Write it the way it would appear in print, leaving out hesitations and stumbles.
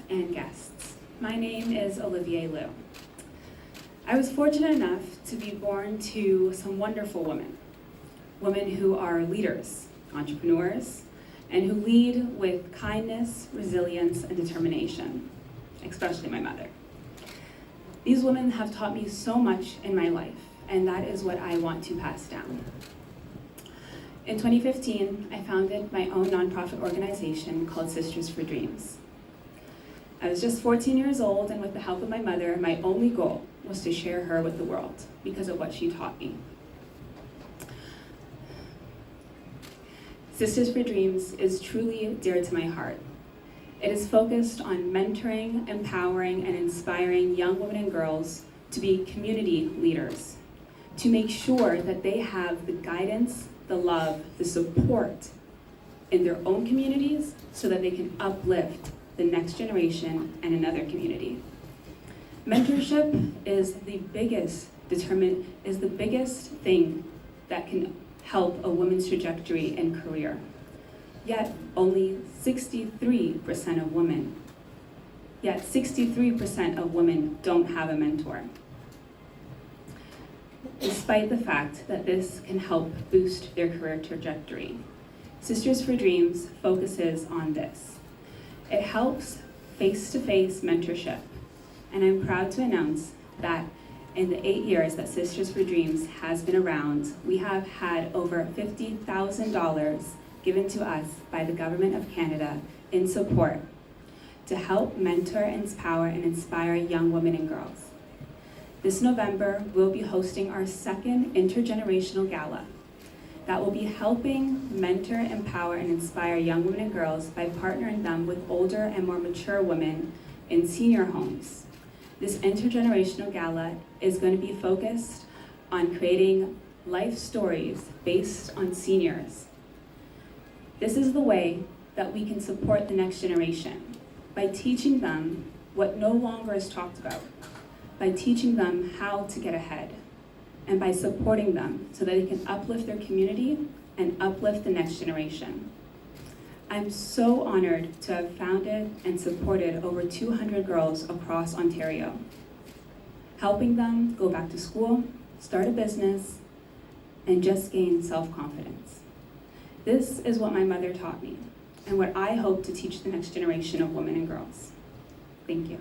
and guests. My name is Olivia Liu. I was fortunate enough to be born to some wonderful women who are leaders, entrepreneurs, and who lead with kindness, resilience, and determination, especially my mother. These women have taught me so much in my life, and that is what I want to pass down. In 2015, I founded my own nonprofit organization called Sisters for Dreams. I was just 14 years old, and with the help of my mother, my only goal was to share her with the world because of what she taught me. Sisters for Dreams is truly dear to my heart. It is focused on mentoring, empowering, and inspiring young women and girls to be community leaders, to make sure that they have the guidance, the love, the support in their own communities so that they can uplift the next generation and another community. Mentorship is the biggest thing that can help a woman's trajectory and career. Yet only 63% of women don't have a mentor. Despite the fact that this can help boost their career trajectory, Sisters for Dreams focuses on this. It helps face-to-face mentorship, and I'm proud to announce that in the 8 years that Sisters for Dreams has been around, we have had over $50,000 given to us by the Government of Canada in support to help mentor, empower, and inspire young women and girls. This November, we'll be hosting our second intergenerational gala that will be helping mentor, empower, and inspire young women and girls by partnering them with older and more mature women in senior homes. This intergenerational gala is going to be focused on creating life stories based on seniors. This is the way that we can support the next generation, by teaching them what no longer is talked about, by teaching them how to get ahead, and by supporting them so that they can uplift their community and uplift the next generation. I'm so honored to have founded and supported over 200 girls across Ontario, helping them go back to school, start a business, and just gain self-confidence. This is what my mother taught me, and what I hope to teach the next generation of women and girls. Thank you.